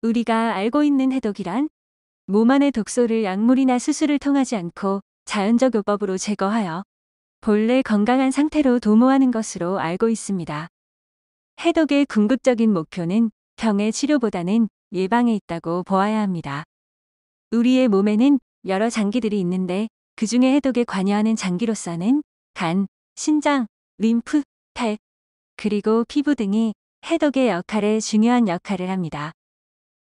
우리가 알고 있는 해독이란 몸 안의 독소를 약물이나 수술을 통하지 않고 자연적 요법으로 제거하여 본래 건강한 상태로 도모하는 것으로 알고 있습니다. 해독의 궁극적인 목표는 병의 치료보다는 예방에 있다고 보아야 합니다. 우리의 몸에는 여러 장기들이 있는데 그 중에 해독에 관여하는 장기로서는 간, 신장, 림프, 폐, 그리고 피부 등이 해독의 역할에 중요한 역할을 합니다.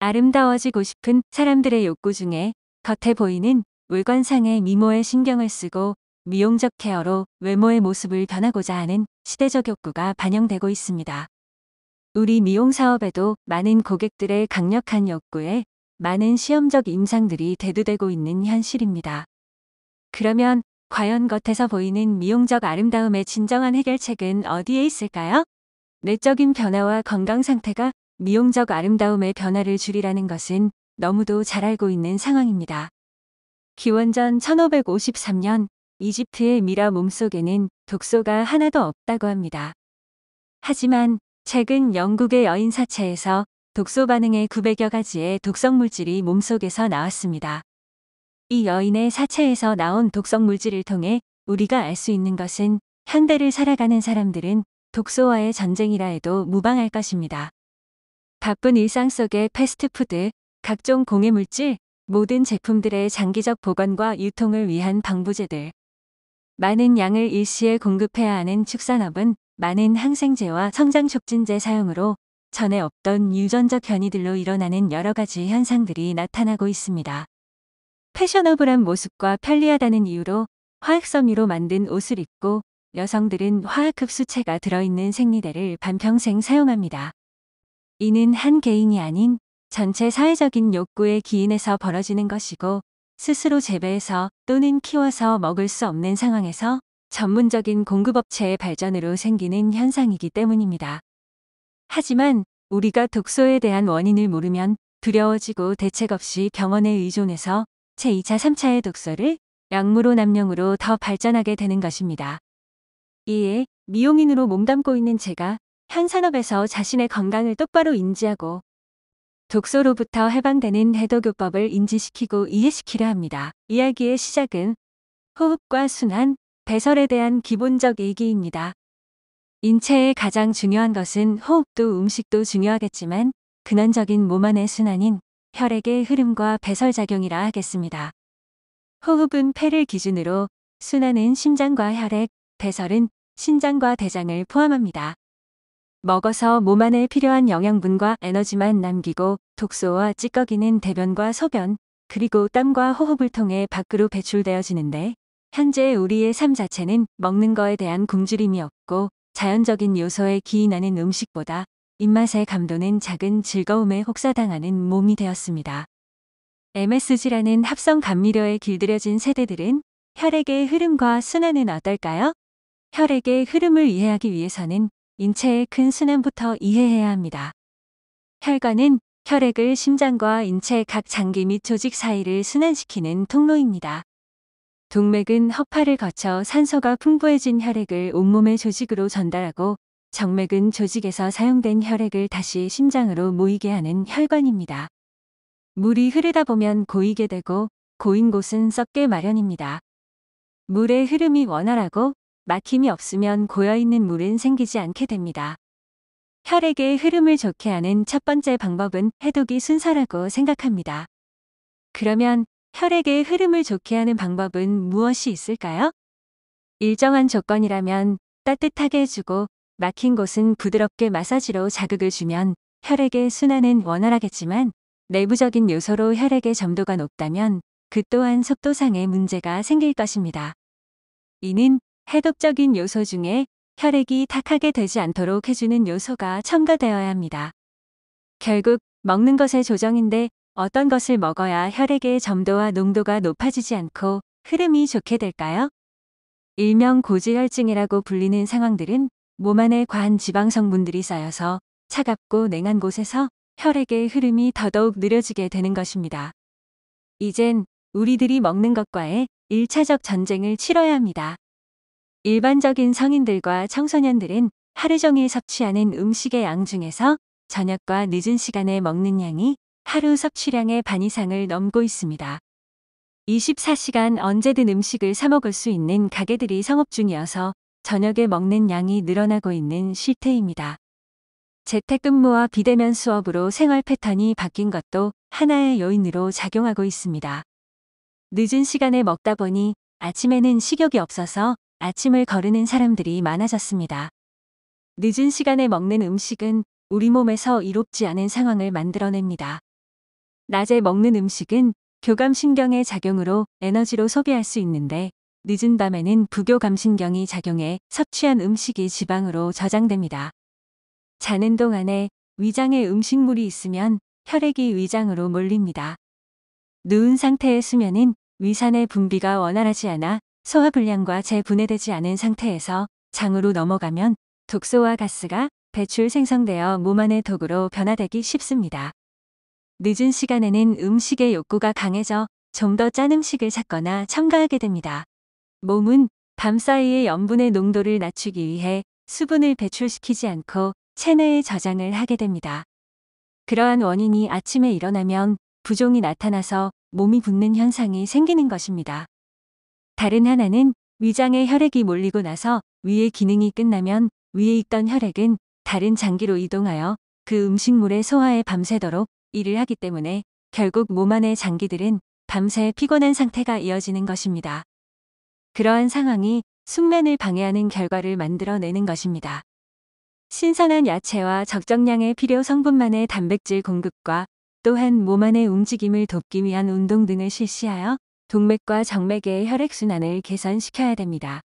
아름다워지고 싶은 사람들의 욕구 중에 겉에 보이는 물건상의 미모에 신경을 쓰고 미용적 케어로 외모의 모습을 변하고자 하는 시대적 욕구가 반영되고 있습니다. 우리 미용 사업에도 많은 고객들의 강력한 욕구에 많은 시험적 임상들이 대두되고 있는 현실입니다. 그러면 과연 겉에서 보이는 미용적 아름다움의 진정한 해결책은 어디에 있을까요? 내적인 변화와 건강 상태가 미용적 아름다움의 변화를 줄이라는 것은 너무도 잘 알고 있는 상황입니다. 기원전 1553년 이집트의 미라 몸속에는 독소가 하나도 없다고 합니다. 하지만 최근 영국의 여인 사체에서 독소 반응의 900여 가지의 독성 물질이 몸속에서 나왔습니다. 이 여인의 사체에서 나온 독성 물질을 통해 우리가 알 수 있는 것은 현대를 살아가는 사람들은 독소와의 전쟁이라 해도 무방할 것입니다. 바쁜 일상 속의 패스트푸드, 각종 공해물질, 모든 제품들의 장기적 보관과 유통을 위한 방부제들, 많은 양을 일시에 공급해야 하는 축산업은 많은 항생제와 성장촉진제 사용으로 전에 없던 유전적 변이들로 일어나는 여러 가지 현상들이 나타나고 있습니다. 패셔너블한 모습과 편리하다는 이유로 화학섬유로 만든 옷을 입고 여성들은 화학흡수체가 들어있는 생리대를 반평생 사용합니다. 이는 한 개인이 아닌 전체 사회적인 욕구의 기인에서 벌어지는 것이고 스스로 재배해서 또는 키워서 먹을 수 없는 상황에서 전문적인 공급업체의 발전으로 생기는 현상이기 때문입니다. 하지만 우리가 독소에 대한 원인을 모르면 두려워지고 대책 없이 병원에 의존해서 제2차, 3차의 독소를 약물로 남용으로 더 발전하게 되는 것입니다. 이에 미용인으로 몸담고 있는 제가 현 산업에서 자신의 건강을 똑바로 인지하고 독소로부터 해방되는 해독요법을 인지시키고 이해시키려 합니다. 이야기의 시작은 호흡과 순환, 배설에 대한 기본적 얘기입니다. 인체에 가장 중요한 것은 호흡도 음식도 중요하겠지만 근원적인 몸 안의 순환인 혈액의 흐름과 배설작용이라 하겠습니다. 호흡은 폐를 기준으로, 순환은 심장과 혈액, 배설은 신장과 대장을 포함합니다. 먹어서 몸 안에 필요한 영양분과 에너지만 남기고 독소와 찌꺼기는 대변과 소변, 그리고 땀과 호흡을 통해 밖으로 배출되어지는데 현재 우리의 삶 자체는 먹는 거에 대한 굶주림이 없고 자연적인 요소에 기인하는 음식보다 입맛의 감도는 작은 즐거움에 혹사당하는 몸이 되었습니다. MSG라는 합성 감미료에 길들여진 세대들은 혈액의 흐름과 순환은 어떨까요? 혈액의 흐름을 이해하기 위해서는 인체의 큰 순환부터 이해해야 합니다. 혈관은 혈액을 심장과 인체 각 장기 및 조직 사이를 순환시키는 통로입니다. 동맥은 허파를 거쳐 산소가 풍부해진 혈액을 온몸의 조직으로 전달하고 정맥은 조직에서 사용된 혈액을 다시 심장으로 모이게 하는 혈관입니다. 물이 흐르다 보면 고이게 되고 고인 곳은 썩게 마련입니다. 물의 흐름이 원활하고 막힘이 없으면 고여있는 물은 생기지 않게 됩니다. 혈액의 흐름을 좋게 하는 첫 번째 방법은 해독이 순서라고 생각합니다. 그러면 혈액의 흐름을 좋게 하는 방법은 무엇이 있을까요? 일정한 조건이라면 따뜻하게 해주고 막힌 곳은 부드럽게 마사지로 자극을 주면 혈액의 순환은 원활하겠지만 내부적인 요소로 혈액의 점도가 높다면 그 또한 속도상의 문제가 생길 것입니다. 이는 해독적인 요소 중에 혈액이 탁하게 되지 않도록 해주는 요소가 첨가되어야 합니다. 결국 먹는 것의 조정인데 어떤 것을 먹어야 혈액의 점도와 농도가 높아지지 않고 흐름이 좋게 될까요? 일명 고지혈증이라고 불리는 상황들은 몸 안에 과한 지방 성분들이 쌓여서 차갑고 냉한 곳에서 혈액의 흐름이 더더욱 느려지게 되는 것입니다. 이젠 우리들이 먹는 것과의 1차적 전쟁을 치러야 합니다. 일반적인 성인들과 청소년들은 하루 종일 섭취하는 음식의 양 중에서 저녁과 늦은 시간에 먹는 양이 하루 섭취량의 반 이상을 넘고 있습니다. 24시간 언제든 음식을 사 먹을 수 있는 가게들이 성업 중이어서 저녁에 먹는 양이 늘어나고 있는 실태입니다. 재택근무와 비대면 수업으로 생활 패턴이 바뀐 것도 하나의 요인으로 작용하고 있습니다. 늦은 시간에 먹다 보니 아침에는 식욕이 없어서 아침을 거르는 사람들이 많아졌습니다. 늦은 시간에 먹는 음식은 우리 몸에서 이롭지 않은 상황을 만들어냅니다. 낮에 먹는 음식은 교감신경의 작용으로 에너지로 소비할 수 있는데 늦은 밤에는 부교감신경이 작용해 섭취한 음식이 지방으로 저장됩니다. 자는 동안에 위장에 음식물이 있으면 혈액이 위장으로 몰립니다. 누운 상태의 수면은 위산의 분비가 원활하지 않아 소화불량과 재분해되지 않은 상태에서 장으로 넘어가면 독소와 가스가 배출 생성되어 몸 안의 독으로 변화되기 쉽습니다. 늦은 시간에는 음식의 욕구가 강해져 좀 더 짠 음식을 찾거나 첨가하게 됩니다. 몸은 밤 사이의 염분의 농도를 낮추기 위해 수분을 배출시키지 않고 체내에 저장을 하게 됩니다. 그러한 원인이 아침에 일어나면 부종이 나타나서 몸이 붓는 현상이 생기는 것입니다. 다른 하나는 위장에 혈액이 몰리고 나서 위의 기능이 끝나면 위에 있던 혈액은 다른 장기로 이동하여 그 음식물의 소화에 밤새도록 일을 하기 때문에 결국 몸 안의 장기들은 밤새 피곤한 상태가 이어지는 것입니다. 그러한 상황이 숙면을 방해하는 결과를 만들어내는 것입니다. 신선한 야채와 적정량의 필요 성분만의 단백질 공급과 또한 몸 안의 움직임을 돕기 위한 운동 등을 실시하여 동맥과 정맥의 혈액순환을 개선시켜야 됩니다.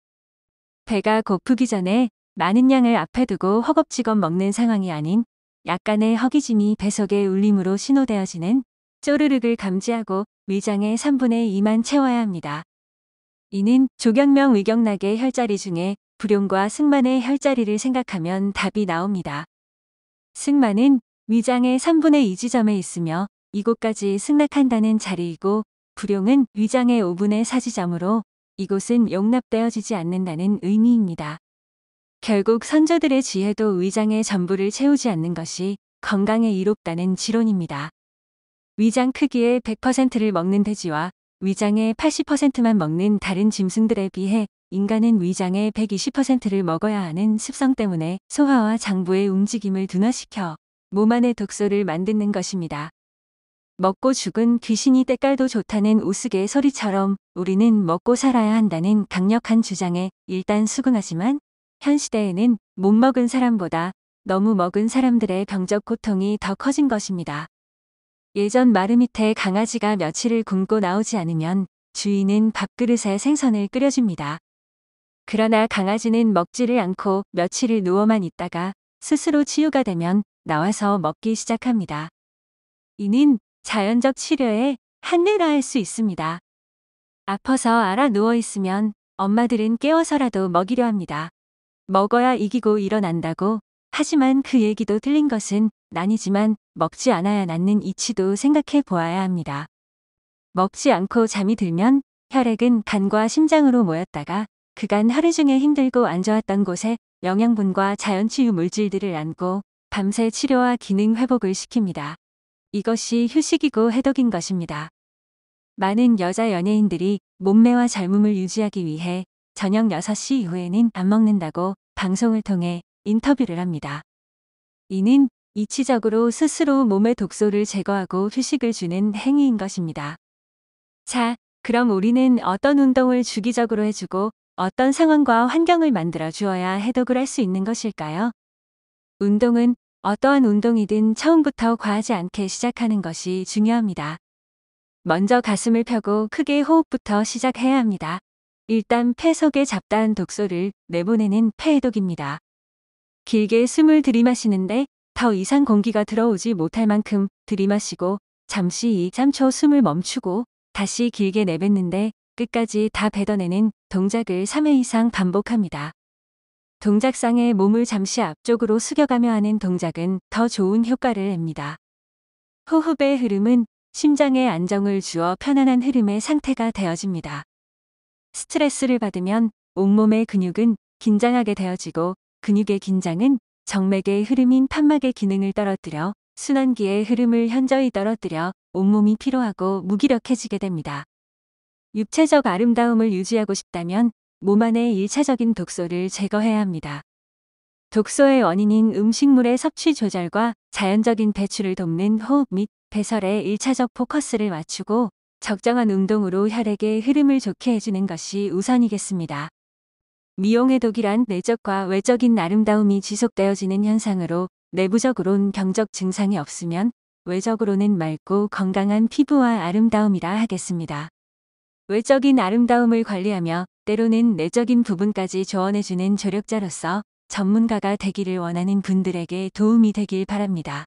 배가 고프기 전에 많은 양을 앞에 두고 허겁지겁 먹는 상황이 아닌 약간의 허기짐이 배 속의 울림으로 신호되어지는 쪼르륵을 감지하고 위장의 3분의 2만 채워야 합니다. 이는 조경명 위경락의 혈자리 중에 불용과 승만의 혈자리를 생각하면 답이 나옵니다. 승만은 위장의 3분의 2 지점에 있으며 이곳까지 승낙한다는 자리이고 불용은 위장의 5분의 4 지점으로 이곳은 용납되어지지 않는다는 의미입니다. 결국 선조들의 지혜도 위장의 전부를 채우지 않는 것이 건강에 이롭다는 지론입니다. 위장 크기의 100%를 먹는 돼지와 위장의 80%만 먹는 다른 짐승들에 비해 인간은 위장의 120%를 먹어야 하는 습성 때문에 소화와 장부의 움직임을 둔화시켜 몸 안의 독소를 만드는 것입니다. 먹고 죽은 귀신이 때깔도 좋다는 우스갯소리처럼 우리는 먹고 살아야 한다는 강력한 주장에 일단 수긍하지만 현 시대에는 못 먹은 사람보다 너무 먹은 사람들의 병적 고통이 더 커진 것입니다. 예전 마루 밑에 강아지가 며칠을 굶고 나오지 않으면 주인은 밥그릇에 생선을 끓여줍니다. 그러나 강아지는 먹지를 않고 며칠을 누워만 있다가 스스로 치유가 되면 나와서 먹기 시작합니다. 이는 자연적 치료의 한례라 할 수 있습니다. 아파서 알아 누워 있으면 엄마들은 깨워서라도 먹이려 합니다. 먹어야 이기고 일어난다고. 하지만 그 얘기도 틀린 것은 아니지만 먹지 않아야 낫는 이치도 생각해 보아야 합니다. 먹지 않고 잠이 들면 혈액은 간과 심장으로 모였다가 그간 하루 중에 힘들고 안 좋았던 곳에 영양분과 자연치유 물질들을 안고 밤새 치료와 기능 회복을 시킵니다. 이것이 휴식이고 해독인 것입니다. 많은 여자 연예인들이 몸매와 젊음을 유지하기 위해 저녁 6시 이후에는 안 먹는다고 방송을 통해 인터뷰를 합니다. 이는 이치적으로 스스로 몸의 독소를 제거하고 휴식을 주는 행위인 것입니다. 자, 그럼 우리는 어떤 운동을 주기적으로 해주고 어떤 상황과 환경을 만들어 주어야 해독을 할 수 있는 것일까요? 운동은 어떠한 운동이든 처음부터 과하지 않게 시작하는 것이 중요합니다. 먼저 가슴을 펴고 크게 호흡부터 시작해야 합니다. 일단 폐 속에 잡다한 독소를 내보내는 폐해독입니다. 길게 숨을 들이마시는데 더 이상 공기가 들어오지 못할 만큼 들이마시고 잠시 2~3초 숨을 멈추고 다시 길게 내뱉는데 끝까지 다 뱉어내는 동작을 3회 이상 반복합니다. 동작상의 몸을 잠시 앞쪽으로 숙여가며 하는 동작은 더 좋은 효과를 냅니다. 호흡의 흐름은 심장에 안정을 주어 편안한 흐름의 상태가 되어집니다. 스트레스를 받으면 온몸의 근육은 긴장하게 되어지고 근육의 긴장은 정맥의 흐름인 판막의 기능을 떨어뜨려 순환기의 흐름을 현저히 떨어뜨려 온몸이 피로하고 무기력해지게 됩니다. 육체적 아름다움을 유지하고 싶다면 몸 안의 1차적인 독소를 제거해야 합니다. 독소의 원인인 음식물의 섭취 조절과 자연적인 배출을 돕는 호흡 및 배설에 1차적 포커스를 맞추고 적정한 운동으로 혈액의 흐름을 좋게 해주는 것이 우선이겠습니다. 미용해독이란 내적과 외적인 아름다움이 지속되어지는 현상으로 내부적으론 경적 증상이 없으면 외적으로는 맑고 건강한 피부와 아름다움이라 하겠습니다. 외적인 아름다움을 관리하며 때로는 내적인 부분까지 조언해주는 조력자로서 전문가가 되기를 원하는 분들에게 도움이 되길 바랍니다.